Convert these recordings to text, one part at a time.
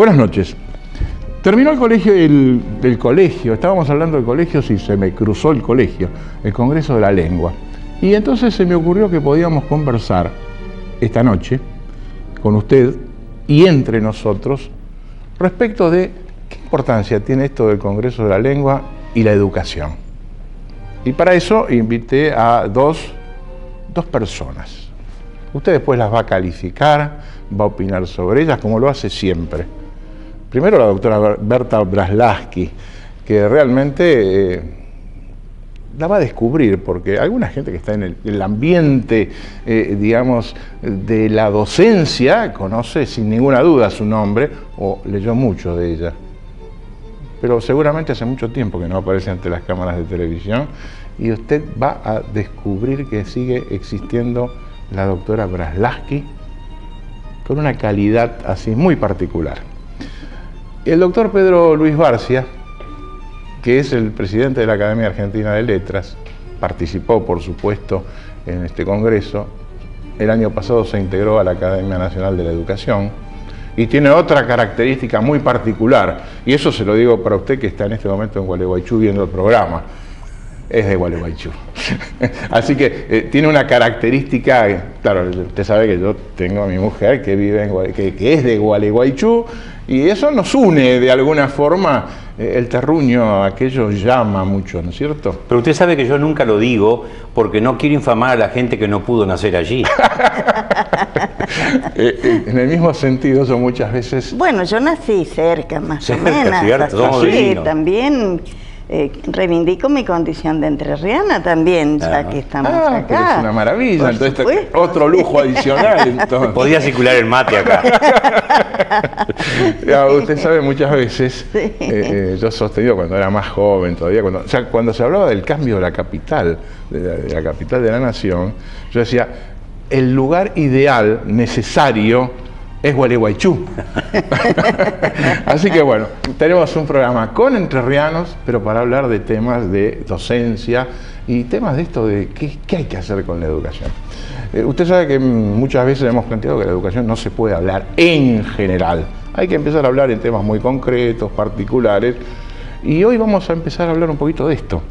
Buenas noches. Terminó el colegio, del colegio, estábamos hablando de colegios y se me cruzó el colegio, el Congreso de la Lengua. Y entonces se me ocurrió que podíamos conversar esta noche con usted y entre nosotros respecto de qué importancia tiene esto del Congreso de la Lengua y la educación. Y para eso invité a dos personas. Usted después las va a calificar, va a opinar sobre ellas, como lo hace siempre. Primero la doctora Berta Braslavsky, que realmente la va a descubrir, porque alguna gente que está en el ambiente, digamos, de la docencia, conoce sin ninguna duda su nombre, o leyó mucho de ella. Pero seguramente hace mucho tiempo que no aparece ante las cámaras de televisión, y usted va a descubrir que sigue existiendo la doctora Braslavsky con una calidad así muy particular. El doctor Pedro Luis Barcia, que es el presidente de la Academia Argentina de Letras, participó, por supuesto, en este congreso. El año pasado se integró a la Academia Nacional de la Educación y tiene otra característica muy particular, y eso se lo digo para usted que está en este momento en Gualeguaychú viendo el programa. Es de Gualeguaychú. Así que tiene una característica, claro, usted sabe que yo tengo a mi mujer que vive que es de Gualeguaychú, y eso nos une de alguna forma. El terruño, aquello llama mucho, ¿no es cierto? Pero usted sabe que yo nunca lo digo porque no quiero infamar a la gente que no pudo nacer allí. En el mismo sentido, yo muchas veces... Bueno, yo nací cerca, más o menos. ¿Cierto? Somos vecinos. También reivindico mi condición de entrerriana también, ya que estamos acá. Pero es una maravilla, Por entonces supuesto. Otro lujo adicional. Entonces. Podía circular el mate acá. Ya, usted sabe, muchas veces, yo he sostenido cuando era más joven todavía, cuando se hablaba del cambio de la capital, de la capital de la nación, yo decía, el lugar ideal, necesario, es Gualeguaychú. Así que bueno, tenemos un programa con entrerrianos, pero para hablar de temas de docencia y temas de esto de qué hay que hacer con la educación. Usted sabe que muchas veces hemos planteado que la educación no se puede hablar en general. Hay que empezar a hablar en temas muy concretos, particulares, y hoy vamos a empezar a hablar un poquito de esto.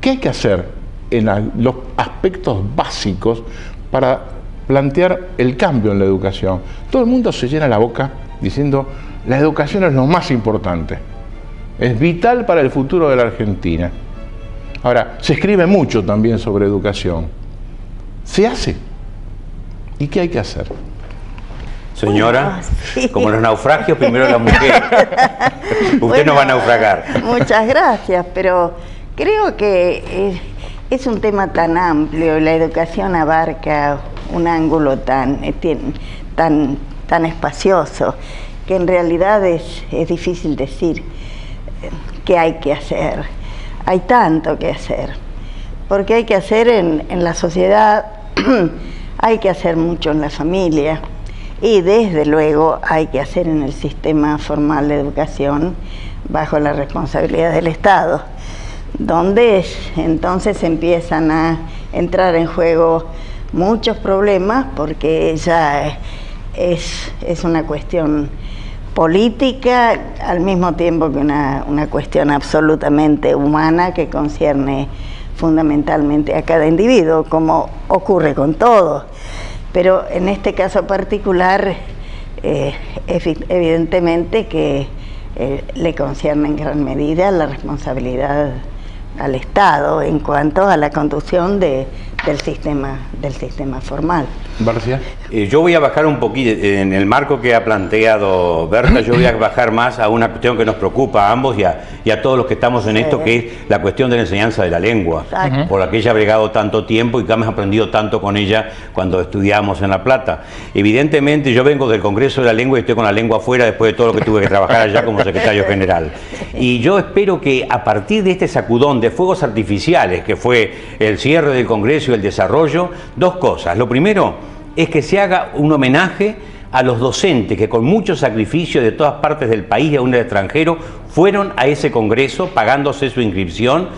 ¿Qué hay que hacer en los aspectos básicos para plantear el cambio en la educación? Todo el mundo se llena la boca diciendo la educación es lo más importante, es vital para el futuro de la Argentina. Ahora, se escribe mucho también sobre educación. ¿Se hace? ¿Y qué hay que hacer? Señora, sí. Como los naufragios, primero la mujer. Usted no va a naufragar. Muchas gracias, pero creo que es un tema tan amplio, la educación abarca un ángulo tan espacioso, que en realidad es difícil decir qué hay que hacer. Hay tanto que hacer, porque hay que hacer en la sociedad, hay que hacer mucho en la familia, y desde luego hay que hacer en el sistema formal de educación bajo la responsabilidad del Estado, donde entonces empiezan a entrar en juego muchos problemas, porque ya es una cuestión política al mismo tiempo que una cuestión absolutamente humana que concierne fundamentalmente a cada individuo, como ocurre con todo. Pero en este caso particular, evidentemente que le concierne en gran medida la responsabilidad al Estado en cuanto a la conducción del sistema formal. Barcia. Yo voy a bajar un poquito, en el marco que ha planteado Berta, yo voy a bajar más a una cuestión que nos preocupa a ambos y a todos los que estamos en esto, que es la cuestión de la enseñanza de la lengua, por la que ella ha bregado tanto tiempo y que hemos aprendido tanto con ella cuando estudiamos en La Plata. Evidentemente yo vengo del Congreso de la Lengua y estoy con la lengua afuera después de todo lo que tuve que trabajar allá como secretario general. Y yo espero que a partir de este sacudón de fuegos artificiales, que fue el cierre del Congreso y el desarrollo, dos cosas. Lo primero es que se haga un homenaje a los docentes que con mucho sacrificio de todas partes del país y aún del extranjero fueron a ese congreso pagándose su inscripción,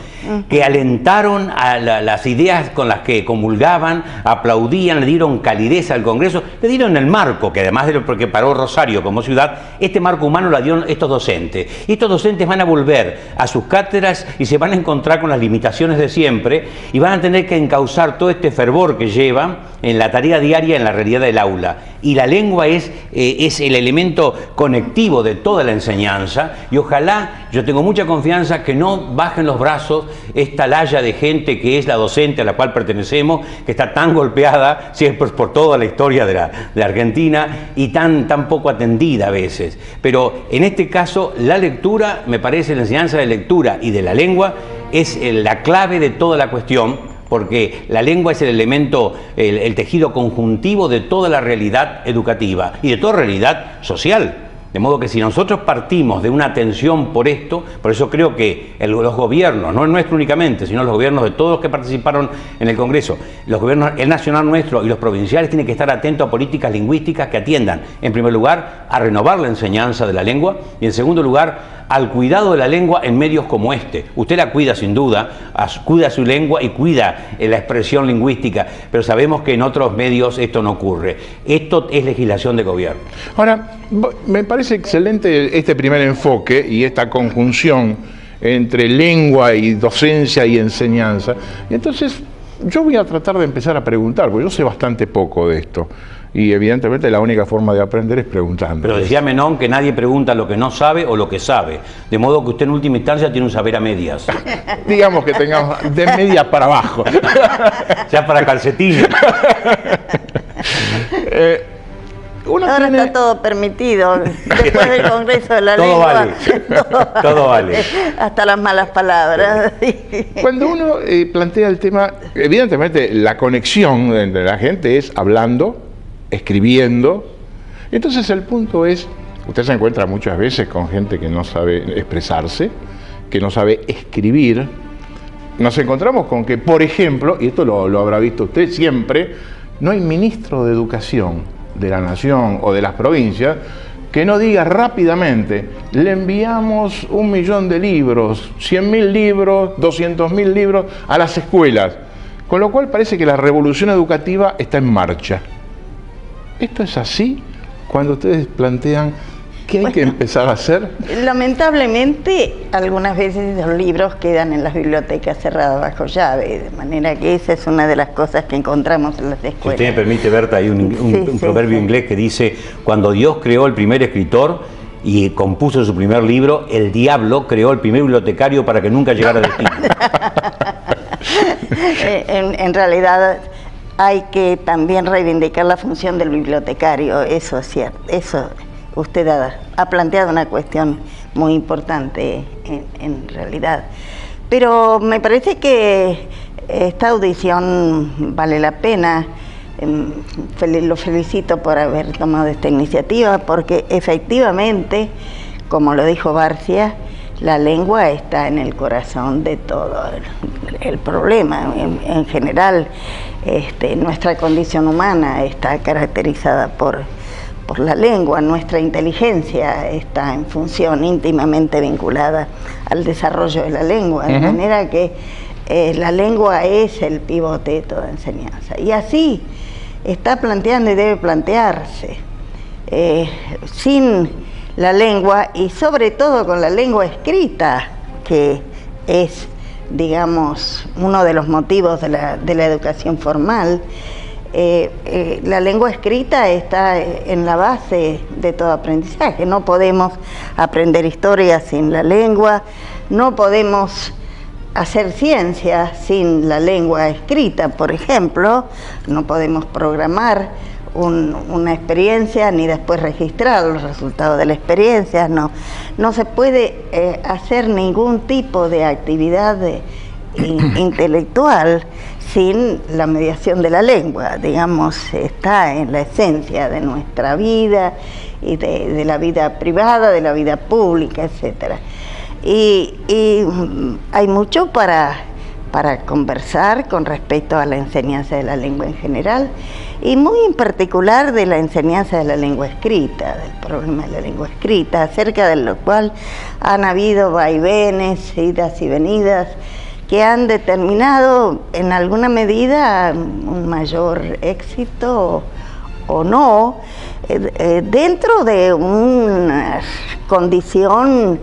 que alentaron a las ideas con las que comulgaban, aplaudían, le dieron calidez al congreso, le dieron el marco, que además de lo que paró Rosario como ciudad, este marco humano lo dieron estos docentes. Y estos docentes van a volver a sus cátedras y se van a encontrar con las limitaciones de siempre y van a tener que encauzar todo este fervor que llevan en la tarea diaria, en la realidad del aula. Y la lengua es el elemento conectivo de toda la enseñanza, y ojalá, yo tengo mucha confianza, que no bajen los brazos esta laya de gente que es la docente a la cual pertenecemos, que está tan golpeada siempre por toda la historia de Argentina y tan poco atendida a veces. Pero en este caso, la lectura, me parece, la enseñanza de lectura y de la lengua es la clave de toda la cuestión, porque la lengua es el elemento, el tejido conjuntivo de toda la realidad educativa y de toda realidad social. De modo que si nosotros partimos de una atención por esto, por eso creo que los gobiernos, no el nuestro únicamente, sino los gobiernos de todos los que participaron en el Congreso, los gobiernos, el nacional nuestro y los provinciales, tienen que estar atentos a políticas lingüísticas que atiendan, en primer lugar, a renovar la enseñanza de la lengua y, en segundo lugar, al cuidado de la lengua en medios como este. Usted la cuida sin duda, cuida su lengua y cuida la expresión lingüística, pero sabemos que en otros medios esto no ocurre. Esto es legislación de gobierno. Ahora, me parece excelente este primer enfoque y esta conjunción entre lengua y docencia y enseñanza. Y entonces, yo voy a tratar de empezar a preguntar, porque yo sé bastante poco de esto. Y evidentemente la única forma de aprender es preguntando. Pero decía Menón que nadie pregunta lo que no sabe o lo que sabe. De modo que usted en última instancia tiene un saber a medias. Digamos que tengamos de media para abajo. Ya para calcetines. Ahora está todo permitido. Después del Congreso de la todo Lengua. Vale. Todo vale. Hasta las malas palabras. Cuando uno plantea el tema, evidentemente la conexión entre la gente es hablando, escribiendo. Entonces el punto es, usted se encuentra muchas veces con gente que no sabe expresarse, que no sabe escribir. Nos encontramos con que, por ejemplo, y esto lo habrá visto usted siempre, no hay ministro de Educación de la Nación o de las provincias que no diga rápidamente: le enviamos 1 millón de libros, 100.000 libros, 200.000 libros a las escuelas. Con lo cual parece que la revolución educativa está en marcha. ¿Esto es así cuando ustedes plantean qué hay que empezar a hacer? Lamentablemente, algunas veces los libros quedan en las bibliotecas cerradas bajo llave, de manera que esa es una de las cosas que encontramos en las escuelas. Si usted me permite, Berta, hay un proverbio inglés que dice: cuando Dios creó el primer escritor y compuso su primer libro, el diablo creó el primer bibliotecario para que nunca llegara a destino. En realidad, hay que también reivindicar la función del bibliotecario, eso es cierto. Eso, usted ha planteado una cuestión muy importante en realidad. Pero me parece que esta audición vale la pena. Lo felicito por haber tomado esta iniciativa, porque efectivamente, como lo dijo Barcia, la lengua está en el corazón de todo el problema. En general, nuestra condición humana está caracterizada por la lengua. Nuestra inteligencia está en función íntimamente vinculada al desarrollo de la lengua, de manera que la lengua es el pivote de toda enseñanza. Y así está planteando y debe plantearse. Sin la lengua, y sobre todo con la lengua escrita, que es, digamos, uno de los motivos de la educación formal, la lengua escrita está en la base de todo aprendizaje. No podemos aprender historia sin la lengua, no podemos hacer ciencia sin la lengua escrita, por ejemplo, no podemos programar una experiencia ni después registrar los resultados de la experiencia. No se puede hacer ningún tipo de actividad intelectual sin la mediación de la lengua. Digamos, está en la esencia de nuestra vida y de la vida privada, de la vida pública, etcétera. Y hay mucho para para conversar con respecto a la enseñanza de la lengua en general y muy en particular de la enseñanza de la lengua escrita, del problema de la lengua escrita, acerca de lo cual han habido vaivenes, idas y venidas, que han determinado en alguna medida un mayor éxito o no, dentro de una condición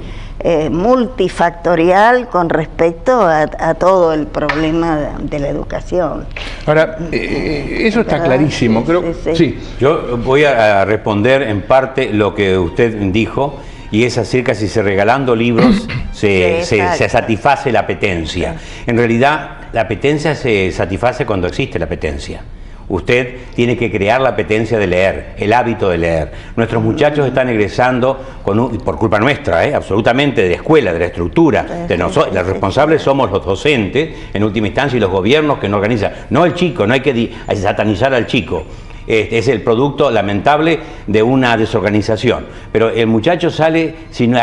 multifactorial con respecto a todo el problema de la educación. Ahora, eso está clarísimo. Creo, sí. Yo voy a responder en parte lo que usted dijo, y es acerca si se regalando libros se satisface la apetencia. En realidad, la apetencia se satisface cuando existe la apetencia. Usted tiene que crear la apetencia de leer, el hábito de leer. Nuestros muchachos están egresando por culpa nuestra, absolutamente, de la escuela, de la estructura. Los responsables somos los docentes, en última instancia, y los gobiernos que no organizan. No el chico, no hay que satanizar al chico. Es el producto lamentable de una desorganización. Pero el muchacho sale sin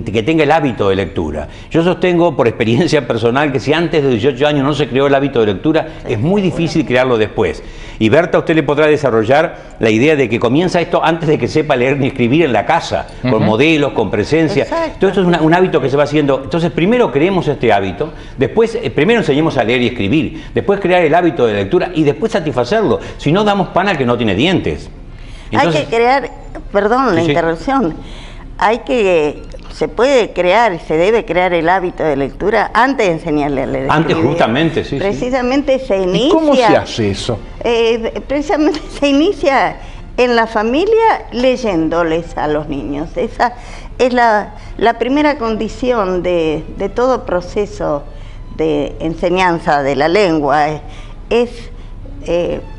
que tenga el hábito de lectura. Yo sostengo por experiencia personal que si antes de 18 años no se creó el hábito de lectura, es muy difícil crearlo después. Y Berta, usted le podrá desarrollar la idea de que comienza esto antes de que sepa leer ni escribir en la casa, con modelos, con presencia. Exacto. Todo esto es un hábito que se va haciendo. Entonces, primero creemos este hábito, después, primero enseñemos a leer y escribir, después crear el hábito de lectura y después satisfacerlo. Si no, damos pan al que no tiene dientes. Entonces, hay que crear, perdón la interrupción, se puede crear y se debe crear el hábito de lectura antes de enseñarle a leer. Antes, justamente, sí. Precisamente se inicia. ¿Y cómo se hace eso? Precisamente se inicia en la familia leyéndoles a los niños. Esa es la primera condición de todo proceso de enseñanza de la lengua, es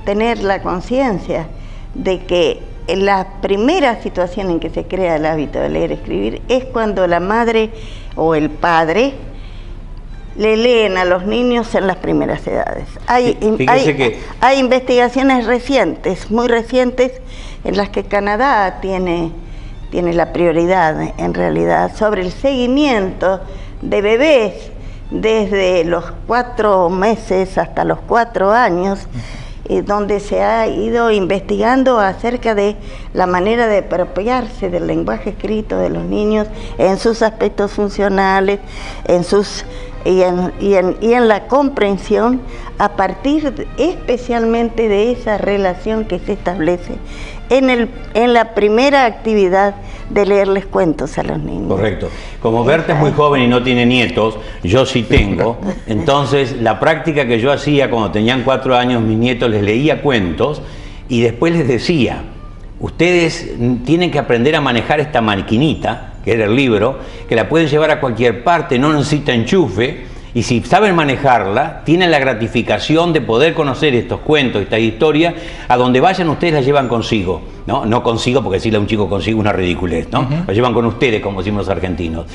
tener la conciencia de que la primera situación en que se crea el hábito de leer y escribir es cuando la madre o el padre le leen a los niños en las primeras edades. Hay investigaciones recientes, muy recientes, en las que Canadá tiene la prioridad, en realidad, sobre el seguimiento de bebés desde los 4 meses hasta los 4 años, donde se ha ido investigando acerca de la manera de apropiarse del lenguaje escrito de los niños en sus aspectos funcionales, y en la comprensión a partir especialmente de esa relación que se establece en la primera actividad de leerles cuentos a los niños. Correcto. Como Berta es muy joven y no tiene nietos, yo sí tengo, entonces la práctica que yo hacía cuando tenían 4 años, mis nietos les leía cuentos y después les decía, ustedes tienen que aprender a manejar esta maquinita, que era el libro, que la pueden llevar a cualquier parte, no necesita enchufe, y si saben manejarla, tienen la gratificación de poder conocer estos cuentos, esta historia, a donde vayan ustedes la llevan consigo, ¿no? No consigo, porque decirle a un chico consigo es una ridiculez, ¿no? Lo llevan con ustedes, como decimos los argentinos.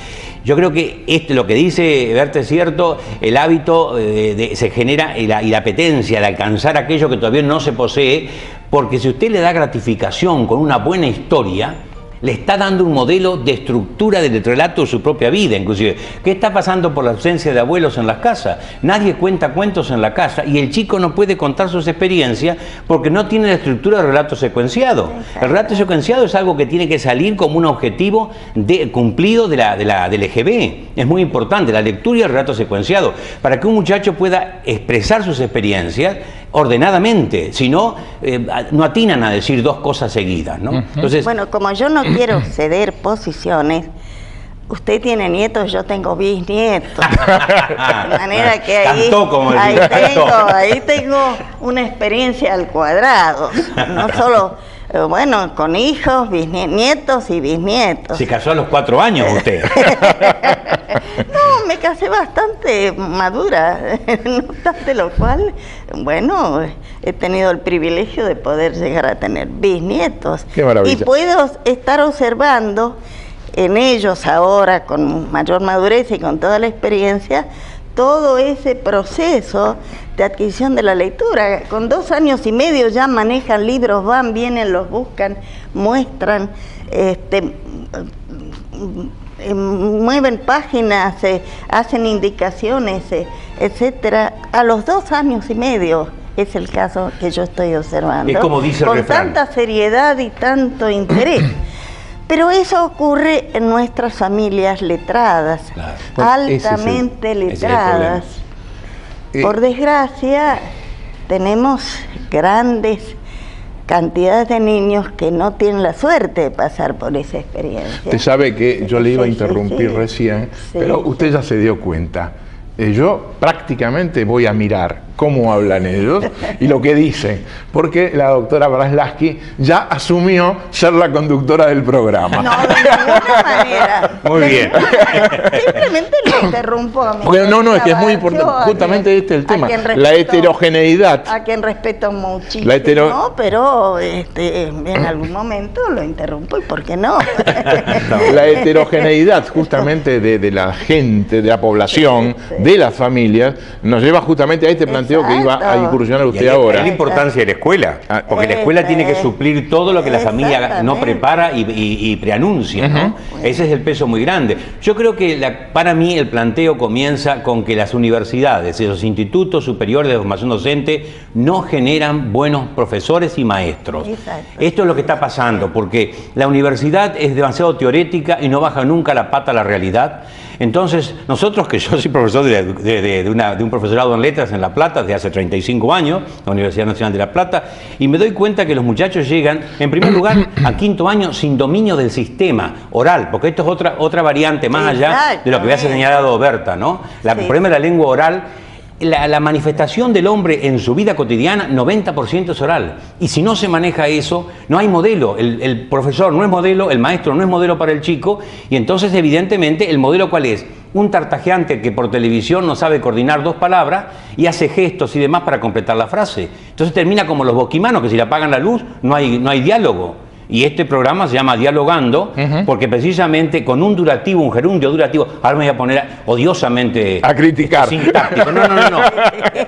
Yo creo que lo que dice Berta es cierto, el hábito se genera y la apetencia de alcanzar aquello que todavía no se posee, porque si usted le da gratificación con una buena historia, le está dando un modelo de estructura del relato de su propia vida, inclusive. ¿Qué está pasando por la ausencia de abuelos en las casas? Nadie cuenta cuentos en la casa y el chico no puede contar sus experiencias porque no tiene la estructura del relato secuenciado. El relato secuenciado es algo que tiene que salir como un objetivo cumplido del EGB. Es muy importante, la lectura y el relato secuenciado, para que un muchacho pueda expresar sus experiencias ordenadamente, si no, no atinan a decir 2 cosas seguidas, ¿no? Entonces, bueno, como yo no quiero ceder posiciones, usted tiene nietos, yo tengo bisnietos, de manera que ahí tengo una experiencia al cuadrado, no solo, bueno, con hijos, nietos y bisnietos. ¿Se casó a los 4 años usted? No, me casé bastante madura, no obstante lo cual, bueno, he tenido el privilegio de poder llegar a tener bisnietos. Qué maravilla. Y puedo estar observando en ellos ahora con mayor madurez y con toda la experiencia, todo ese proceso de adquisición de la lectura. Con 2 años y medio ya manejan libros, van, vienen, los buscan, muestran, mueven páginas, hacen indicaciones, etcétera, a los 2 años y medio. Es el caso que yo estoy observando. Es como dice el con refrán. tanta seriedad y tanto interés. Pero eso ocurre en nuestras familias letradas, Claro. altamente letradas. Por desgracia, tenemos grandes cantidades de niños que no tienen la suerte de pasar por esa experiencia. Usted sabe que yo le iba a Sí, interrumpir sí. recién, Sí. pero usted ya se dio cuenta. Yo prácticamente voy a mirar cómo hablan ellos y lo que dicen, porque la doctora Braslaski ya asumió ser la conductora del programa. No, de ninguna manera. Muy bien. Simplemente le interrumpo a mi Porque no, es que es muy Caballo, importante, a justamente quien- este es el a tema, quien la respeto- heterogeneidad. A quien respeto muchísimo, La hetero- pero en algún momento lo interrumpo, ¿y por qué no? La heterogeneidad justamente de la gente, de la población, Sí, sí. de las familias, nos lleva justamente a este planteo que iba a Exacto. incursionar Y usted ahí ahora. es la importancia de la escuela, porque la escuela tiene que suplir todo lo que la familia no Exactamente. prepara y preanuncia, ¿no? Ese es el peso muy grande. Yo creo que para mí el planteo comienza con que las universidades y los institutos superiores de formación docente no generan buenos profesores y maestros. Exacto. Esto es lo que está pasando, porque la universidad es demasiado teórica y no baja nunca la pata a la realidad. Entonces, nosotros, que yo soy profesor de un profesorado en letras en La Plata desde hace 35 años, la Universidad Nacional de La Plata, y me doy cuenta que los muchachos llegan, en primer lugar, a 5º año sin dominio del sistema oral, porque esto es otra variante más allá de lo que había señalado Berta, ¿no? El problema de la lengua oral. La manifestación del hombre en su vida cotidiana, 90% es oral. Y si no se maneja eso, no hay modelo. El profesor no es modelo, el maestro no es modelo para el chico, y entonces evidentemente el modelo ¿cuál es? Un tartajeante que por televisión no sabe coordinar 2 palabras y hace gestos y demás para completar la frase. Entonces termina como los boquimanos, que si le apagan la luz no hay diálogo. Y este programa se llama Dialogando, porque precisamente con un gerundio durativo, ahora me voy a poner odiosamente A criticar. sintáctico. No.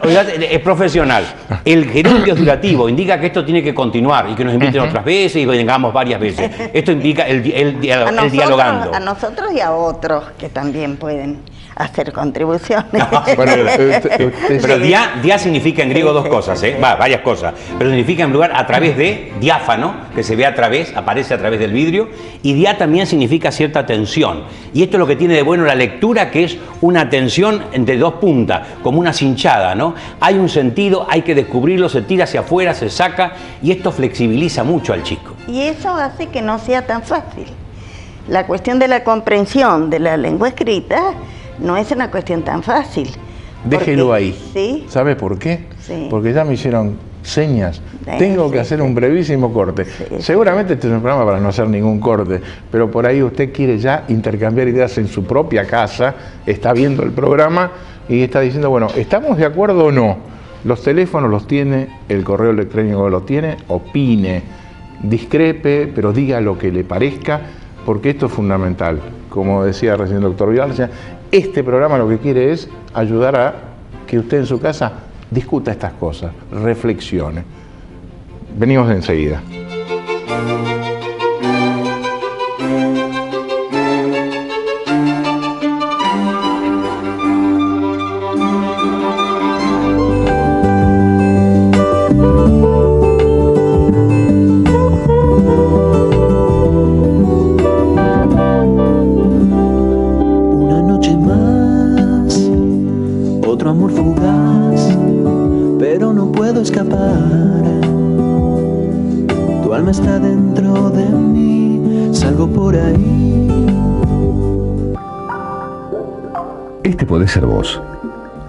Es profesional. El gerundio es durativo, indica que esto tiene que continuar y que nos inviten otras veces y que vengamos varias veces. Esto implica el dialogando. A nosotros y a otros que también pueden hacer contribuciones. Bueno, Pero dia significa en griego 2 cosas, varias cosas. Pero significa en lugar a través de, diáfano, que se ve aparece a través del vidrio, y dia también significa cierta tensión. Y esto es lo que tiene de bueno la lectura, que es una tensión de 2 puntas, como una cinchada, ¿no? Hay un sentido, hay que descubrirlo, se tira hacia afuera, se saca, y esto flexibiliza mucho al chico. Y eso hace que no sea tan fácil. La cuestión de la comprensión de la lengua escrita no es una cuestión tan fácil. Déjelo Porque- ahí. ¿Sí? ¿Sabe por qué? Sí. Porque ya me hicieron señas. Sí, Tengo que sí, hacer sí. un brevísimo corte. Sí, Seguramente este es un programa para no hacer ningún corte, pero por ahí usted quiere ya intercambiar ideas en su propia casa, está viendo el programa y está diciendo, bueno, ¿estamos de acuerdo o no? Los teléfonos los tiene, el correo electrónico lo tiene, opine, discrepe, pero diga lo que le parezca, porque esto es fundamental. Como decía recién el doctor Vidal, este programa lo que quiere es ayudar a que usted en su casa discuta estas cosas, reflexione. Venimos enseguida. Una noche más, otro amor fugaz, pero no puedo escapar. Tu alma está dentro de mí, salgo por ahí. Este podés ser vos,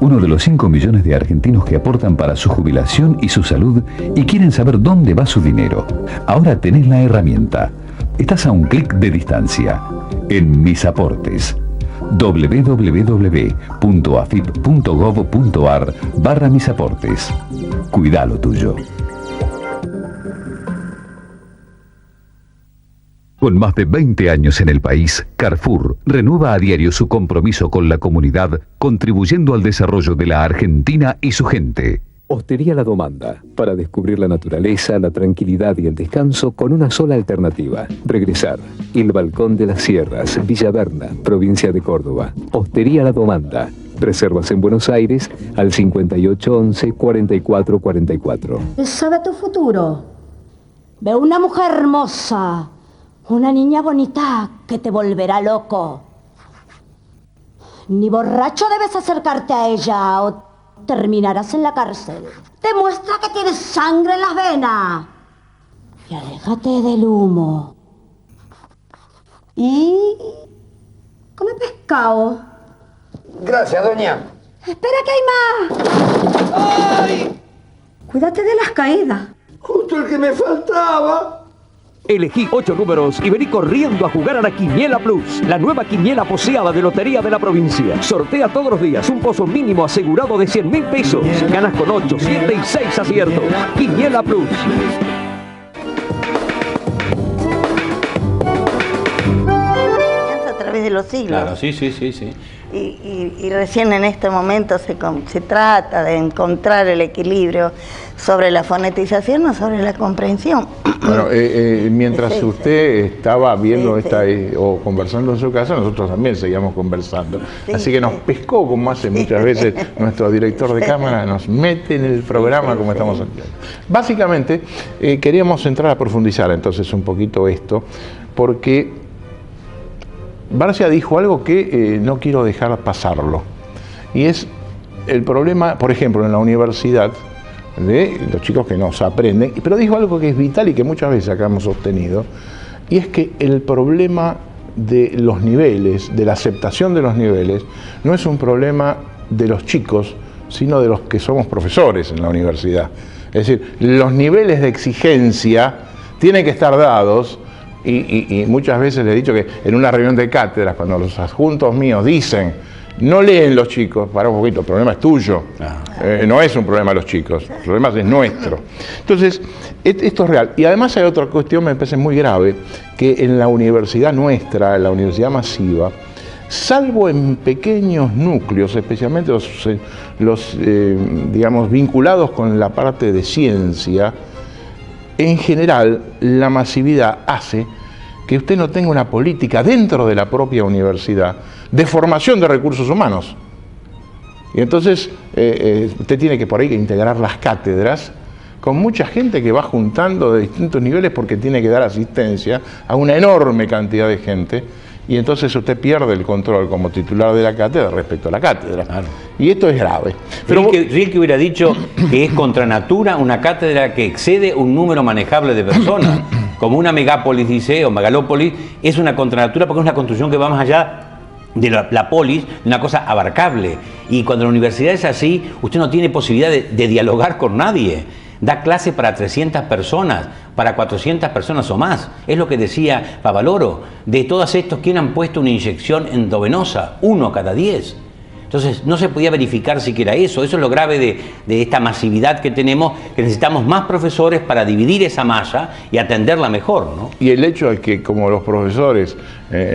uno de los 5 millones de argentinos que aportan para su jubilación y su salud y quieren saber dónde va su dinero. Ahora tenés la herramienta. Estás a un clic de distancia. En Mis Aportes. www.afip.gov.ar/misaportes. Cuidá lo tuyo. Con más de 20 años en el país, Carrefour renueva a diario su compromiso con la comunidad, contribuyendo al desarrollo de la Argentina y su gente. Hostería La Domanda, para descubrir la naturaleza, la tranquilidad y el descanso con una sola alternativa. Regresar. El Balcón de las Sierras, Villa Berna, provincia de Córdoba. Hostería La Domanda. Reservas en Buenos Aires al 5811-4444. ¿Sabe tu futuro? Ve una mujer hermosa, una niña bonita que te volverá loco. Ni borracho debes acercarte a ella o terminarás en la cárcel. Demuestra que tienes sangre en las venas. Y aléjate del humo. Y come pescado. Gracias, doña. Espera que hay más. ¡Ay! Cuídate de las caídas. Justo el que me faltaba. Elegí 8 números y vení corriendo a jugar a la Quiniela Plus, la nueva quiniela poseada de Lotería de la Provincia. Sortea todos los días un pozo mínimo asegurado de 100.000 pesos. Ganas con 8, 7 y 6 aciertos. Quiniela Plus. A través de los siglos. Claro, sí. Y recién en este momento se trata de encontrar el equilibrio sobre la fonetización o sobre la comprensión. Bueno, mientras Sí, usted estaba viendo Sí, o conversando en su casa, nosotros también seguíamos conversando. Sí, Así que nos sí. pescó, como hace muchas veces nuestro director de cámara, nos mete en el programa como estamos haciendo. Básicamente, queríamos entrar a profundizar entonces un poquito esto, porque Barcia dijo algo que no quiero dejar pasarlo, y es el problema, por ejemplo, en la universidad, de los chicos que nos aprenden, pero dijo algo que es vital y que muchas veces acá hemos sostenido, y es que el problema de los niveles, de la aceptación de los niveles, no es un problema de los chicos, sino de los que somos profesores en la universidad. Es decir, los niveles de exigencia tienen que estar dados. Y muchas veces le he dicho que en una reunión de cátedras, cuando los adjuntos míos dicen, no leen los chicos, para un poquito, el problema es tuyo, no es un problema de los chicos, el problema es nuestro. Entonces, esto es real. Y además hay otra cuestión, me parece muy grave, que en la universidad nuestra, en la universidad masiva, salvo en pequeños núcleos, especialmente los digamos, vinculados con la parte de ciencia, en general, la masividad hace que usted no tenga una política dentro de la propia universidad de formación de recursos humanos. Y entonces usted tiene que por ahí integrar las cátedras con mucha gente que va juntando de distintos niveles porque tiene que dar asistencia a una enorme cantidad de gente. Y entonces usted pierde el control como titular de la cátedra respecto a la cátedra. Claro. Y esto es grave. Pero Rilke hubiera dicho que es contra natura una cátedra que excede un número manejable de personas. Como una megápolis, dice, o megalópolis, es una contranatura porque es una construcción que va más allá de la polis, de una cosa abarcable. Y cuando la universidad es así, usted no tiene posibilidad de dialogar con nadie. Da clase para 300 personas, para 400 personas o más. Es lo que decía Favaloro. De todos estos, ¿quién han puesto una inyección endovenosa? 1 cada 10. Entonces, no se podía verificar siquiera eso. Eso es lo grave de esta masividad que tenemos, que necesitamos más profesores para dividir esa masa y atenderla mejor, ¿no? Y el hecho de que, como los profesores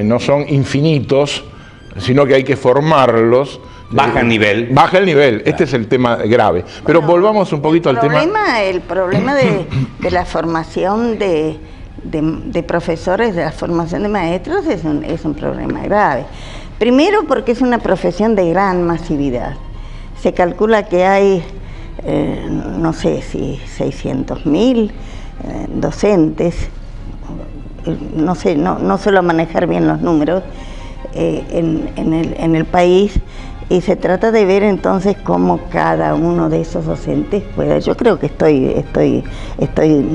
no son infinitos, sino que hay que formarlos, baja el nivel. Baja el nivel, este es el tema grave. Pero bueno, volvamos un poquito al tema. El problema de la formación de profesores, de la formación de maestros, es un problema grave. Primero porque es una profesión de gran masividad. Se calcula que hay, no sé si 600.000 docentes, no sé, no suelo manejar bien los números en el país. Y se trata de ver entonces cómo cada uno de esos docentes puede. Yo creo que estoy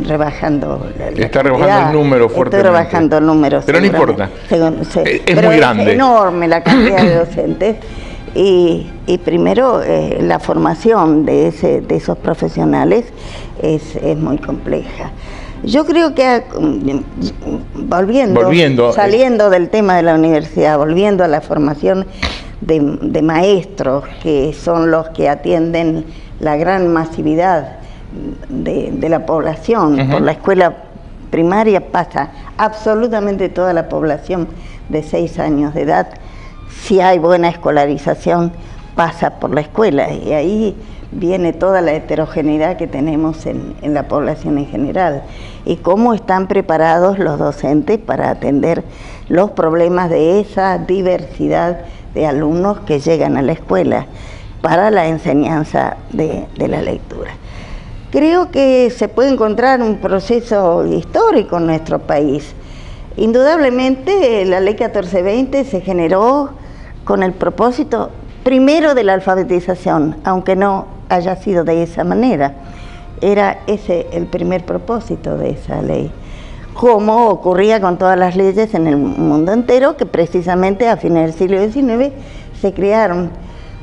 rebajando Está rebajando el número fuertemente. Estoy rebajando el número. Pero no importa. Es muy grande. Es enorme la cantidad de docentes. Y primero la formación de esos profesionales es muy compleja. Yo creo que saliendo del tema de la universidad, volviendo a la formación de maestros, que son los que atienden la gran masividad de la población. Por la escuela primaria pasa absolutamente toda la población de 6 años de edad. Si hay buena escolarización, pasa por la escuela, y ahí viene toda la heterogeneidad que tenemos en la población en general y cómo están preparados los docentes para atender los problemas de esa diversidad de alumnos que llegan a la escuela para la enseñanza de la lectura. Creo que se puede encontrar un proceso histórico en nuestro país. Indudablemente la ley 1420 se generó con el propósito primero de la alfabetización, aunque no haya sido de esa manera. Era ese el primer propósito de esa ley, como ocurría con todas las leyes en el mundo entero, que precisamente a fines del siglo XIX se crearon.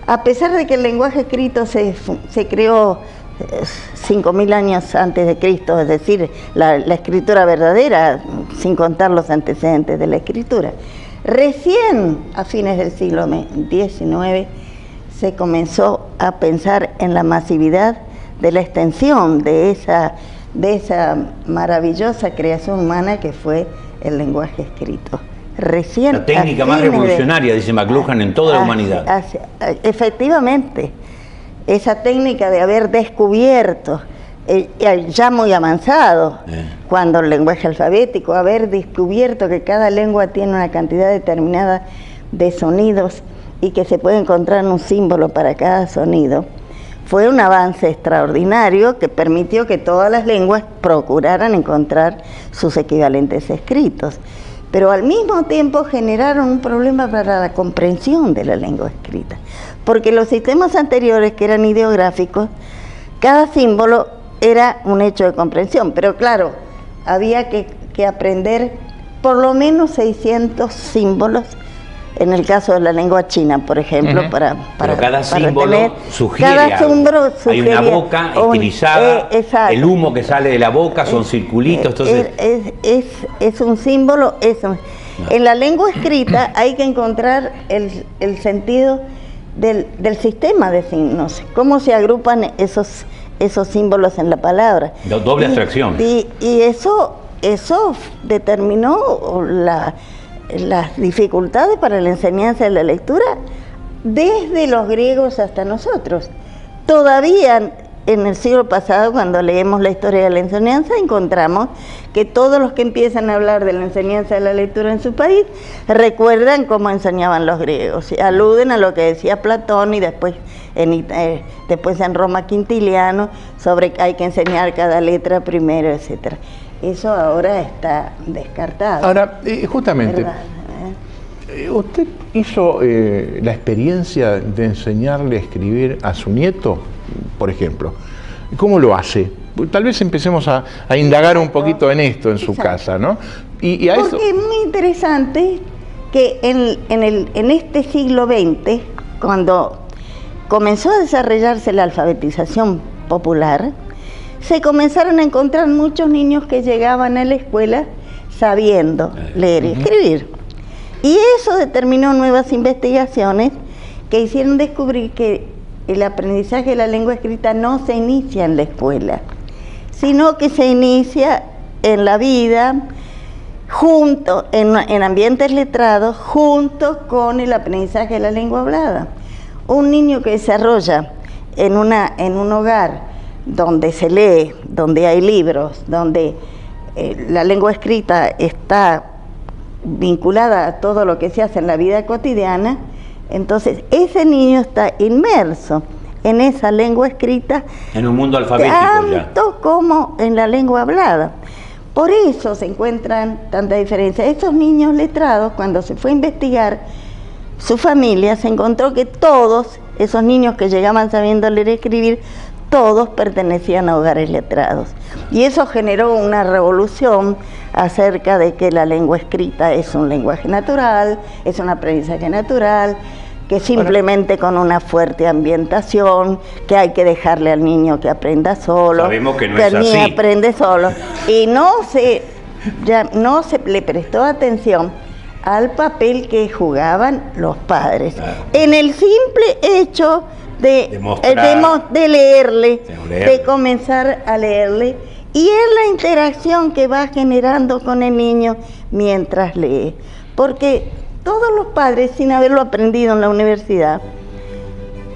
A pesar de que el lenguaje escrito se creó 5.000 años antes de Cristo, es decir, la escritura verdadera, sin contar los antecedentes de la escritura. Recién a fines del siglo XIX se comenzó a pensar en la masividad de la extensión de esa maravillosa creación humana que fue el lenguaje escrito. Recién la técnica más revolucionaria, dice McLuhan, en toda la humanidad. Efectivamente, esa técnica de haber descubierto, ya muy avanzado, cuando el lenguaje alfabético, haber descubierto que cada lengua tiene una cantidad determinada de sonidos y que se puede encontrar un símbolo para cada sonido, fue un avance extraordinario que permitió que todas las lenguas procuraran encontrar sus equivalentes escritos. Pero al mismo tiempo generaron un problema para la comprensión de la lengua escrita, porque los sistemas anteriores, que eran ideográficos, cada símbolo era un hecho de comprensión, pero claro, había que aprender por lo menos 600 símbolos, en el caso de la lengua china, por ejemplo, para cada símbolo tener, sugiere cada símbolo algo. Hay una boca estilizada, el humo que sale de la boca son circulitos, entonces... Es un símbolo, En la lengua escrita hay que encontrar el sentido del sistema de signos, cómo se agrupan esos símbolos en la palabra. Doble abstracción. Y eso determinó las dificultades para la enseñanza de la lectura desde los griegos hasta nosotros. Todavía en el siglo pasado, cuando leemos la historia de la enseñanza, encontramos que todos los que empiezan a hablar de la enseñanza de la lectura en su país recuerdan cómo enseñaban los griegos, aluden a lo que decía Platón y después en Roma Quintiliano sobre que hay que enseñar cada letra primero, etcétera. Eso ahora está descartado. Ahora, justamente, ¿usted hizo la experiencia de enseñarle a escribir a su nieto, por ejemplo? ¿Cómo lo hace? Tal vez empecemos a indagar un poquito en esto en su casa, ¿no? Y a porque es muy interesante que en este siglo XX, cuando comenzó a desarrollarse la alfabetización popular, se comenzaron a encontrar muchos niños que llegaban a la escuela sabiendo leer y escribir. Y eso determinó nuevas investigaciones que hicieron descubrir que el aprendizaje de la lengua escrita no se inicia en la escuela, sino que se inicia en la vida, en ambientes letrados, junto con el aprendizaje de la lengua hablada. Un niño que desarrolla en un hogar donde se lee, donde hay libros, donde la lengua escrita está vinculada a todo lo que se hace en la vida cotidiana, entonces ese niño está inmerso en esa lengua escrita, en un mundo alfabético tanto como en la lengua hablada. Por eso se encuentran tantas diferencias. Estos niños letrados, cuando se fue a investigar su familia, se encontró que todos esos niños que llegaban sabiendo leer y escribir, todos pertenecían a hogares letrados. Y eso generó una revolución acerca de que la lengua escrita es un lenguaje natural, es un aprendizaje natural, que simplemente con una fuerte ambientación, que hay que dejarle al niño que aprenda solo, sabemos que no es así. El niño aprende solo. Y no se le prestó atención al papel que jugaban los padres. Claro. En el simple hecho de leerle, de comenzar a leerle, y en la interacción que va generando con el niño mientras lee. Porque todos los padres, sin haberlo aprendido en la universidad,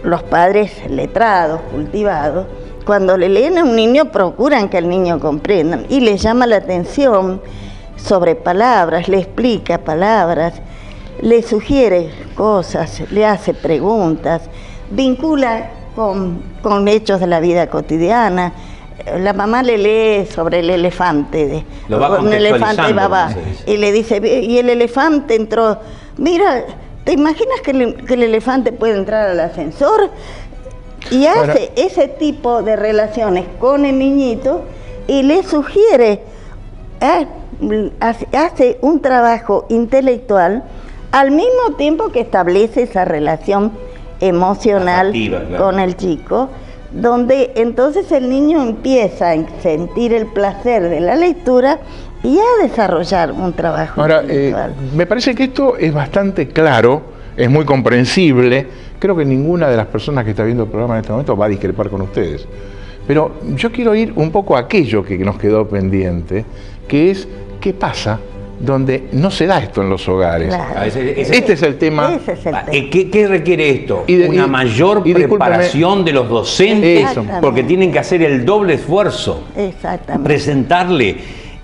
los padres letrados, cultivados, cuando le leen a un niño procuran que el niño comprenda y le llama la atención sobre palabras, le explica palabras, le sugiere cosas, le hace preguntas, vincula con hechos de la vida cotidiana. La mamá le lee sobre el elefante, un elefante babá, y le dice, y el elefante entró, mira, ¿te imaginas que el elefante puede entrar al ascensor? Y hace ese tipo de relaciones con el niñito y le sugiere, hace un trabajo intelectual al mismo tiempo que establece esa relación emocional con el chico, donde entonces el niño empieza a sentir el placer de la lectura y a desarrollar un trabajo intelectual. Me parece que esto es bastante claro, es muy comprensible. Creo que ninguna de las personas que está viendo el programa en este momento va a discrepar con ustedes. Pero yo quiero ir un poco a aquello que nos quedó pendiente, que es qué pasa donde no se da esto en los hogares. Claro. Este es el tema. Ese es el tema. ¿Qué requiere esto? Una mayor preparación de los docentes, porque tienen que hacer el doble esfuerzo. Exactamente. Presentarle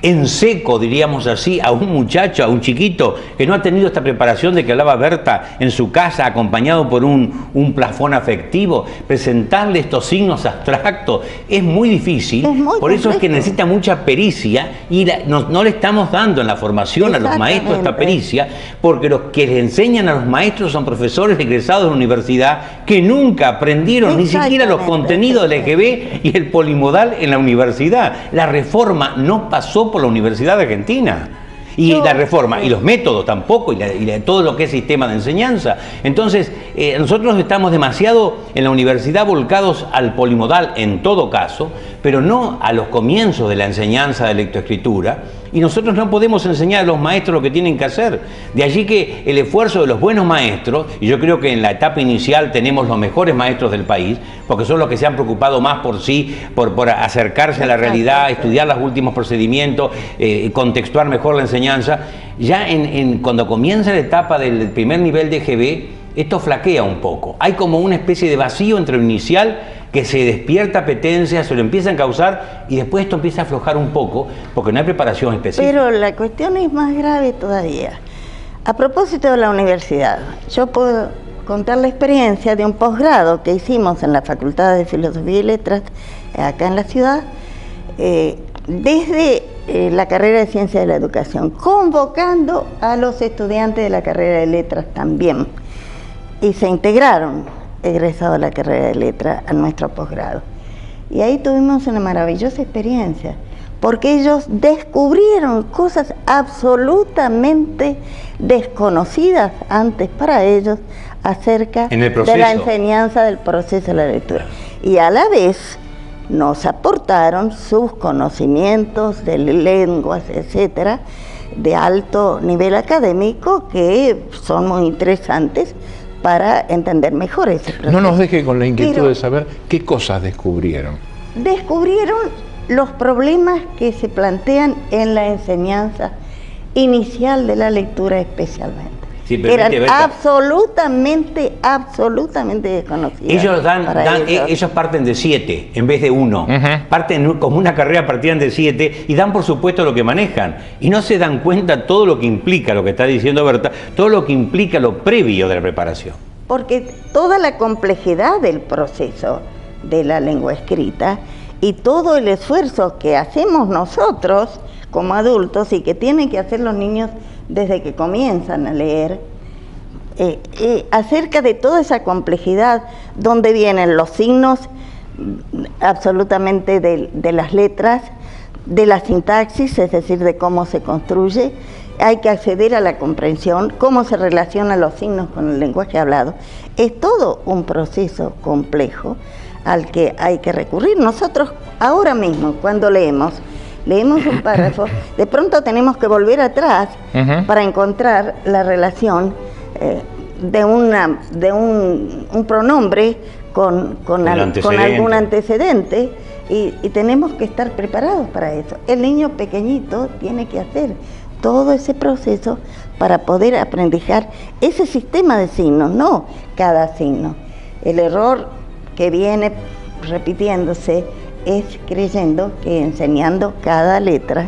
en seco, diríamos así, a un muchacho, a un chiquito que no ha tenido esta preparación de que hablaba Berta en su casa, acompañado por un plafón afectivo, presentarle estos signos abstractos es muy difícil, por eso es que necesita mucha pericia y no le estamos dando en la formación a los maestros esta pericia, porque los que le enseñan a los maestros son profesores egresados de la universidad que nunca aprendieron ni siquiera los contenidos del EGB y el polimodal en la universidad. La reforma no pasó por la Universidad de Argentina. Y la reforma, y los métodos tampoco, y todo lo que es sistema de enseñanza. Entonces, nosotros estamos demasiado en la universidad volcados al polimodal en todo caso, pero no a los comienzos de la enseñanza de lectoescritura, y nosotros no podemos enseñar a los maestros lo que tienen que hacer. De allí que el esfuerzo de los buenos maestros, y yo creo que en la etapa inicial tenemos los mejores maestros del país, porque son los que se han preocupado más por sí, por acercarse a la realidad, estudiar los últimos procedimientos, contextuar mejor la enseñanza. Ya cuando comienza la etapa del primer nivel de EGB, esto flaquea un poco. Hay como una especie de vacío entre lo inicial, que se despierta apetencia, se lo empiezan a causar y después esto empieza a aflojar un poco porque no hay preparación específica. Pero la cuestión es más grave todavía. A propósito de la universidad, yo puedo contar la experiencia de un posgrado que hicimos en la Facultad de Filosofía y Letras, acá en la ciudad, desde la carrera de Ciencia de la Educación, convocando a los estudiantes de la carrera de Letras también. Y se integraron egresados de la carrera de Letras a nuestro posgrado. Y ahí tuvimos una maravillosa experiencia, porque ellos descubrieron cosas absolutamente desconocidas antes para ellos acerca de la enseñanza del proceso de la lectura. Y a la vez nos aportaron sus conocimientos de lenguas, etcétera, de alto nivel académico, que son muy interesantes para entender mejor ese proceso. No nos deje con la inquietud de saber qué cosas descubrieron. Descubrieron los problemas que se plantean en la enseñanza inicial de la lectura especialmente. Sí, eran absolutamente desconocidos. Ellos parten de 7 en vez de 1. Parten como una carrera, partían de 7 y dan por supuesto lo que manejan. Y no se dan cuenta todo lo que implica, lo que está diciendo Berta, todo lo que implica lo previo de la preparación. Porque toda la complejidad del proceso de la lengua escrita y todo el esfuerzo que hacemos nosotros como adultos y que tienen que hacer los niños desde que comienzan a leer, acerca de toda esa complejidad, donde vienen los signos absolutamente de las letras, de la sintaxis, es decir, de cómo se construye, hay que acceder a la comprensión, cómo se relacionan los signos con el lenguaje hablado. Es todo un proceso complejo al que hay que recurrir. Nosotros ahora mismo, cuando leemos un párrafo, de pronto tenemos que volver atrás para encontrar la relación de un pronombre con algún antecedente y tenemos que estar preparados para eso. El niño pequeñito tiene que hacer todo ese proceso para poder aprendijar ese sistema de signos, no cada signo. El error que viene repitiéndose es creyendo que enseñando cada letra,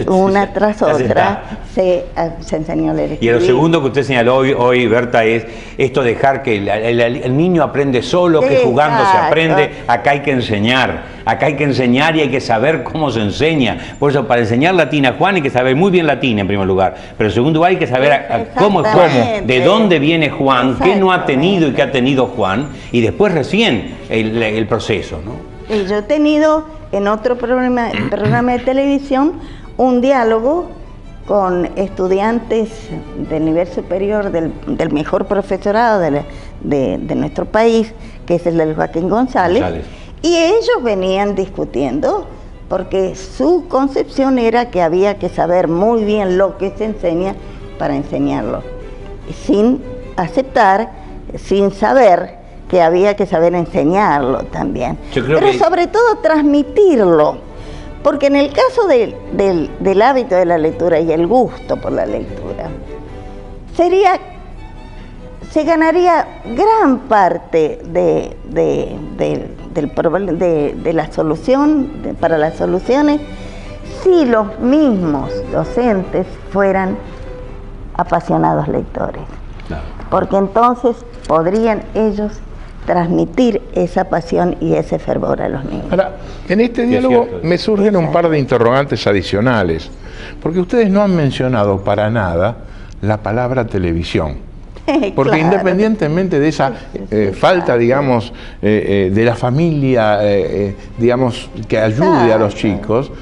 una tras otra, se enseñó a leer. Y lo segundo que usted señaló hoy, Berta, es esto de dejar que el niño aprende solo, que jugando se aprende. Acá hay que enseñar y hay que saber cómo se enseña. Por eso, para enseñar latín a Juan hay que saber muy bien latín en primer lugar, pero en segundo lugar hay que saber cómo es Juan, de dónde viene Juan, qué no ha tenido y qué ha tenido Juan, y después recién el proceso, ¿no? Yo he tenido en otro programa de televisión un diálogo con estudiantes del nivel superior del mejor profesorado de nuestro país, que es el del Joaquín González, y ellos venían discutiendo porque su concepción era que había que saber muy bien lo que se enseña para enseñarlo, sin aceptar, sin saber que había que saber enseñarlo también, pero sobre todo transmitirlo, porque en el caso del hábito de la lectura y el gusto por la lectura, se ganaría gran parte de la solución, para las soluciones, si los mismos docentes fueran apasionados lectores, porque entonces podrían ellos transmitir esa pasión y ese fervor a los niños. Ahora, en este diálogo me surgen un par de interrogantes adicionales, porque ustedes no han mencionado para nada la palabra televisión. Porque independientemente de esa falta, digamos, de la familia, digamos, que ayude a los chicos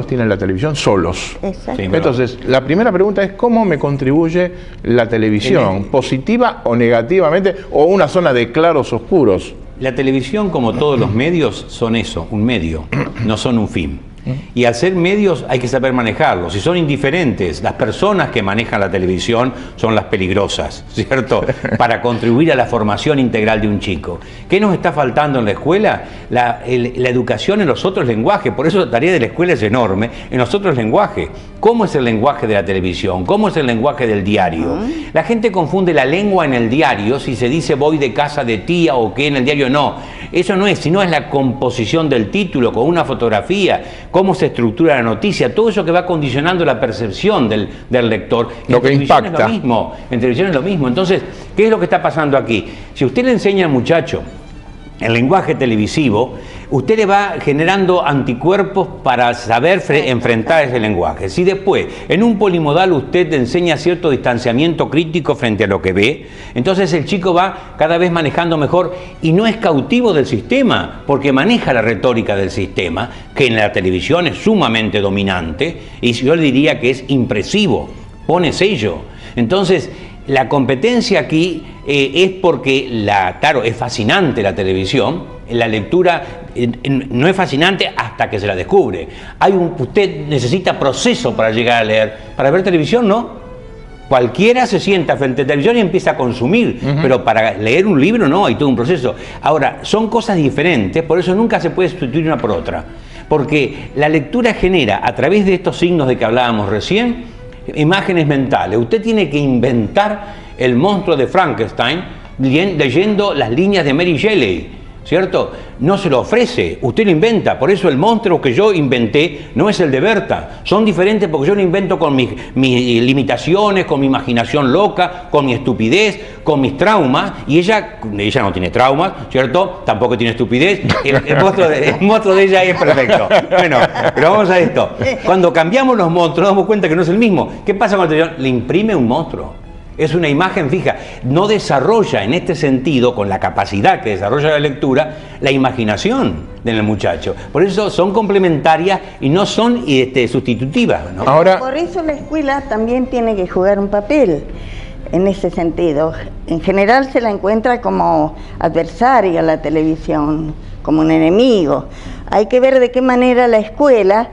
tienen la televisión solos. Entonces, la primera pregunta es ¿cómo me contribuye la televisión? ¿Positiva o negativamente? ¿O una zona de claros oscuros? La televisión, como todos los medios, son eso, un medio, no son un fin. Y al ser medios hay que saber manejarlos. Si son indiferentes, las personas que manejan la televisión son las peligrosas, ¿cierto? Para contribuir a la formación integral de un chico. ¿Qué nos está faltando en la escuela? La educación en los otros lenguajes. Por eso la tarea de la escuela es enorme, en los otros lenguajes. ¿Cómo es el lenguaje de la televisión? ¿Cómo es el lenguaje del diario? La gente confunde la lengua en el diario, si se dice voy de casa de tía o qué en el diario, no. Eso no es, sino es la composición del título con una fotografía, cómo se estructura la noticia, todo eso que va condicionando la percepción del lector. Lo que impacta. Es lo mismo, en televisión es lo mismo. Entonces, ¿qué es lo que está pasando aquí? Si usted le enseña al muchacho el lenguaje televisivo, usted le va generando anticuerpos para saber enfrentar ese lenguaje. Si después, en un polimodal, usted le enseña cierto distanciamiento crítico frente a lo que ve, entonces el chico va cada vez manejando mejor y no es cautivo del sistema, porque maneja la retórica del sistema, que en la televisión es sumamente dominante, y yo le diría que es impresivo, pone sello. Entonces, la competencia aquí es porque, claro, es fascinante la televisión, la lectura no es fascinante hasta que se la descubre. Usted necesita proceso para llegar a leer. Para ver televisión, ¿no? Cualquiera se sienta frente a la televisión y empieza a consumir, pero para leer un libro no, hay todo un proceso. Ahora, son cosas diferentes, por eso nunca se puede sustituir una por otra. Porque la lectura genera, a través de estos signos de que hablábamos recién, imágenes mentales. Usted tiene que inventar el monstruo de Frankenstein leyendo las líneas de Mary Shelley, ¿cierto? No se lo ofrece, usted lo inventa. Por eso el monstruo que yo inventé no es el de Berta. Son diferentes porque yo lo invento con mis limitaciones, con mi imaginación loca, con mi estupidez, con mis traumas. Y ella no tiene traumas, ¿cierto? Tampoco tiene estupidez. El monstruo de ella es perfecto. Bueno, pero vamos a esto. Cuando cambiamos los monstruos nos damos cuenta que no es el mismo. ¿Qué pasa con la televisión? Le imprime un monstruo. Es una imagen fija, no desarrolla en este sentido, con la capacidad que desarrolla la lectura, la imaginación del muchacho. Por eso son complementarias y no son sustitutivas, ¿no? Ahora, por eso la escuela también tiene que jugar un papel en ese sentido. En general se la encuentra como adversaria a la televisión, como un enemigo. Hay que ver de qué manera la escuela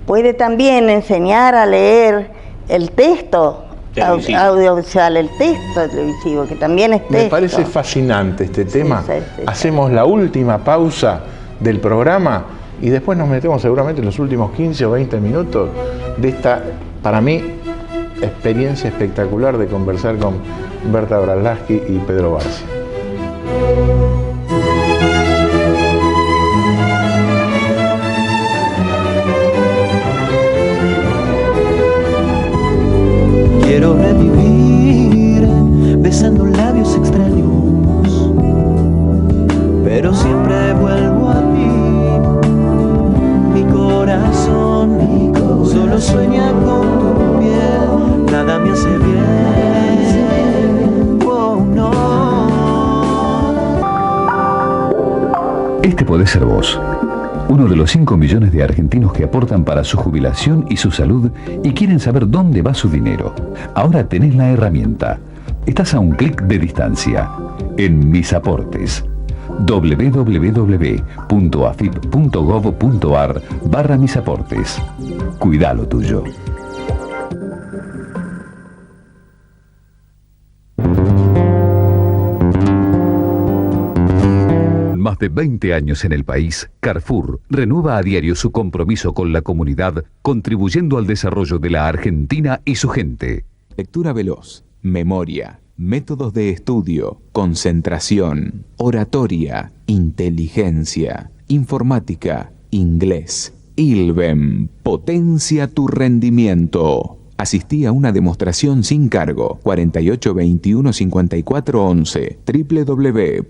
puede también enseñar a leer el texto audiovisual, el texto televisivo, que también es texto. Me parece fascinante este tema. Sí. Hacemos la última pausa del programa y después nos metemos seguramente en los últimos 15 o 20 minutos de esta, para mí, experiencia espectacular de conversar con Berta Brandlaski y Pedro Barcia. Quiero revivir besando labios extraños, pero siempre vuelvo a ti. Mi corazón solo sueña con tu piel, nada me hace bien. Oh, no. Este podés ser vos. Uno de los 5 millones de argentinos que aportan para su jubilación y su salud y quieren saber dónde va su dinero. Ahora tenés la herramienta. Estás a un clic de distancia. En Mis Aportes. www.afip.gov.ar/misaportes. Cuidá lo tuyo. Más de 20 años en el país, Carrefour renueva a diario su compromiso con la comunidad, contribuyendo al desarrollo de la Argentina y su gente. Lectura veloz, memoria, métodos de estudio, concentración, oratoria, inteligencia, informática, inglés. ILBEM, potencia tu rendimiento. Asistí a una demostración sin cargo. 48 21 54 11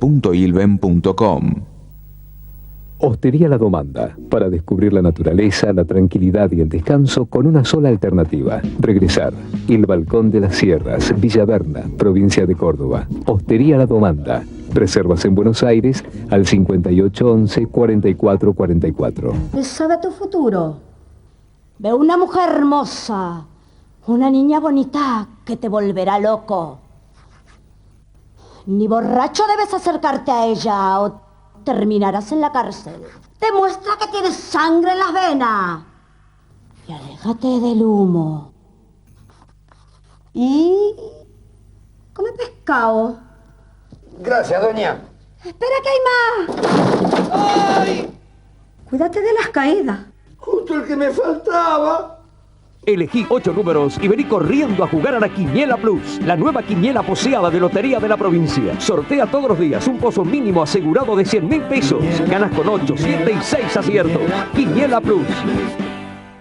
www.ilbem.com. Hostería La Domanda, para descubrir la naturaleza, la tranquilidad y el descanso con una sola alternativa. Regresar. El Balcón de las Sierras, Villa Berna, provincia de Córdoba. Hostería La Domanda. Reservas en Buenos Aires al 5811 4444. ¿Sabe tu futuro? Ve una mujer hermosa, una niña bonita que te volverá loco. Ni borracho debes acercarte a ella o terminarás en la cárcel. Demuestra que tienes sangre en las venas. Y aléjate del humo. Y come pescado. Gracias, doña. Espera que hay más. ¡Ay! Cuídate de las caídas. Justo el que me faltaba. Elegí 8 números y vení corriendo a jugar a la Quiniela Plus, la nueva quiniela poseada de Lotería de la Provincia. Sortea todos los días un pozo mínimo asegurado de 100.000 pesos. Ganas con 8, 7 y 6 aciertos. Quiniela Plus.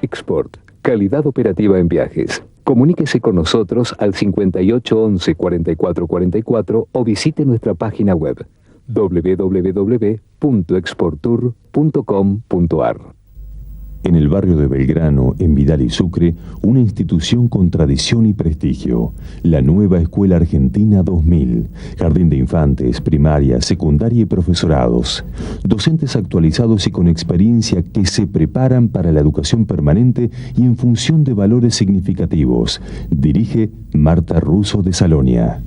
Export, calidad operativa en viajes. Comuníquese con nosotros al 5811 4444 o visite nuestra página web www.exportour.com.ar. En el barrio de Belgrano, en Vidal y Sucre, una institución con tradición y prestigio, la Nueva Escuela Argentina 2000, jardín de infantes, primaria, secundaria y profesorados, docentes actualizados y con experiencia que se preparan para la educación permanente y en función de valores significativos. Dirige Marta Russo de Salonia.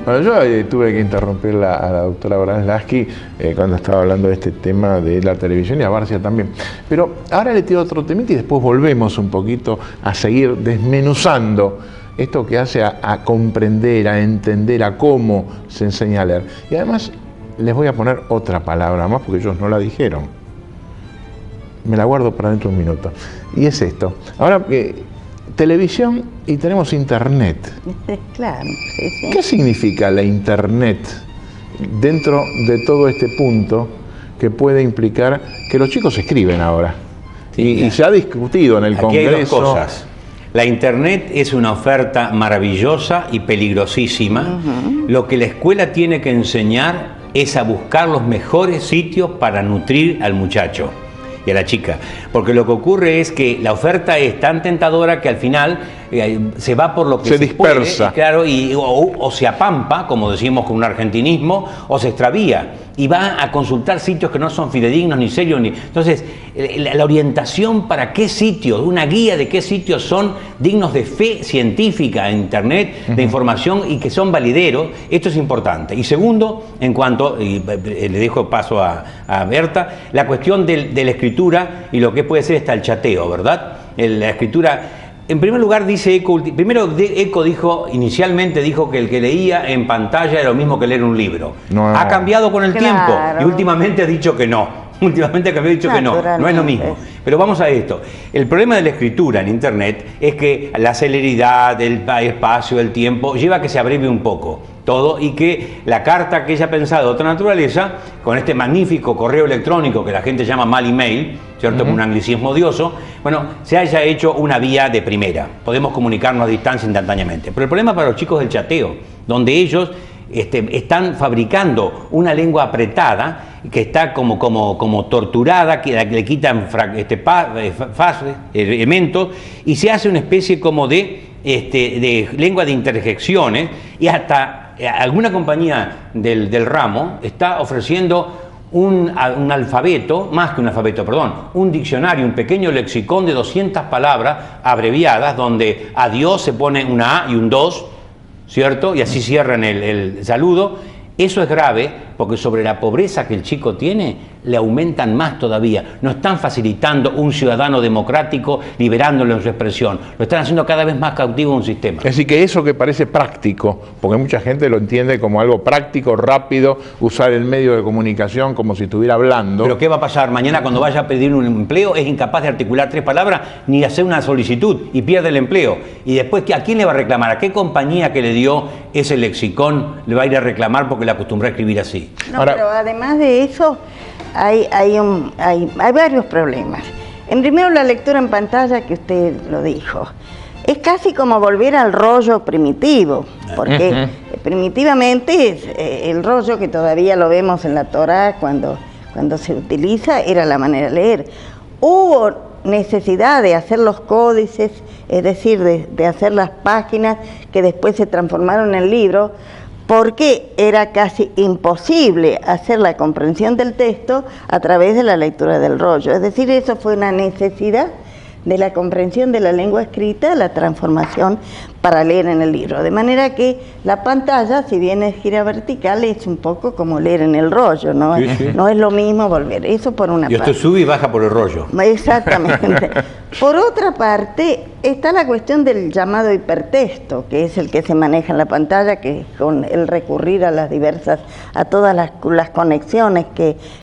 Bueno, yo tuve que interrumpir a la doctora Branislaski cuando estaba hablando de este tema de la televisión y a Barcia también. Pero ahora le tiro otro temita y después volvemos un poquito a seguir desmenuzando esto que hace a comprender, a entender, a cómo se enseña a leer. Y además les voy a poner otra palabra más porque ellos no la dijeron. Me la guardo para dentro de un minuto. Y es esto. Ahora televisión y tenemos internet. Claro, sí, sí. ¿Qué significa la internet dentro de todo este punto que puede implicar que los chicos escriben ahora? Sí, y se ha discutido en el Congreso. Hay dos cosas. La internet es una oferta maravillosa y peligrosísima. Lo que la escuela tiene que enseñar es a buscar los mejores sitios para nutrir al muchacho y a la chica, porque lo que ocurre es que la oferta es tan tentadora que al final se va por lo que se dispersa, puede, claro, o se apampa, como decimos con un argentinismo, o se extravía y va a consultar sitios que no son fidedignos ni serios. Entonces, la orientación para qué sitios, una guía de qué sitios son dignos de fe científica en internet, de información y que son valideros, esto es importante. Y segundo, en cuanto, le dejo paso a Berta, la cuestión de la escritura y lo que puede ser hasta el chateo, ¿verdad? La escritura. En primer lugar, dice Eco, Eco dijo, inicialmente dijo que el que leía en pantalla era lo mismo que leer un libro. No. Ha cambiado con el tiempo y últimamente ha dicho que no. Últimamente ha dicho que no es lo mismo. Pero vamos a esto. El problema de la escritura en internet es que la celeridad, el espacio, el tiempo, lleva a que se abrevie un poco. todo, y que la carta que ella pensaba de otra naturaleza, con este magnífico correo electrónico que la gente llama mal email, ¿cierto? Con un anglicismo odioso, bueno, se haya hecho una vía de primera. Podemos comunicarnos a distancia instantáneamente. Pero el problema para los chicos es el chateo, donde ellos están fabricando una lengua apretada, que está como torturada, que le quitan elementos, y se hace una especie como de lengua de interjecciones, y hasta alguna compañía del ramo está ofreciendo un alfabeto, más que un alfabeto, perdón, un diccionario, un pequeño lexicón de 200 palabras abreviadas, donde a Dios se pone una A y un 2, ¿cierto? Y así cierran el saludo. Eso es grave porque sobre la pobreza que el chico tiene le aumentan más todavía. No están facilitando un ciudadano democrático, liberándolo en su expresión. Lo están haciendo cada vez más cautivo un sistema. Es decir, que eso que parece práctico, porque mucha gente lo entiende como algo práctico, rápido, usar el medio de comunicación como si estuviera hablando. Pero ¿qué va a pasar? Mañana cuando vaya a pedir un empleo es incapaz de articular 3 palabras ni hacer una solicitud y pierde el empleo. Y después, ¿a quién le va a reclamar? ¿A qué compañía que le dio ese lexicón le va a ir a reclamar porque le acostumbró a escribir así? No, ahora, pero además de eso hay varios problemas. En primero, la lectura en pantalla, que usted lo dijo, es casi como volver al rollo primitivo, porque primitivamente el rollo, que todavía lo vemos en la Torá cuando se utiliza, era la manera de leer. Hubo necesidad de hacer los códices, es decir, de hacer las páginas que después se transformaron en libros, porque era casi imposible hacer la comprensión del texto a través de la lectura del rollo. Es decir, eso fue una necesidad de la comprensión de la lengua escrita, la transformación para leer en el libro. De manera que la pantalla, si bien es gira vertical, es un poco como leer en el rollo, ¿no? Sí, sí. No es lo mismo volver. Eso por una parte. Y esto sube y baja por el rollo. Exactamente. Por otra parte, está la cuestión del llamado hipertexto, que es el que se maneja en la pantalla, que con el recurrir a todas las conexiones que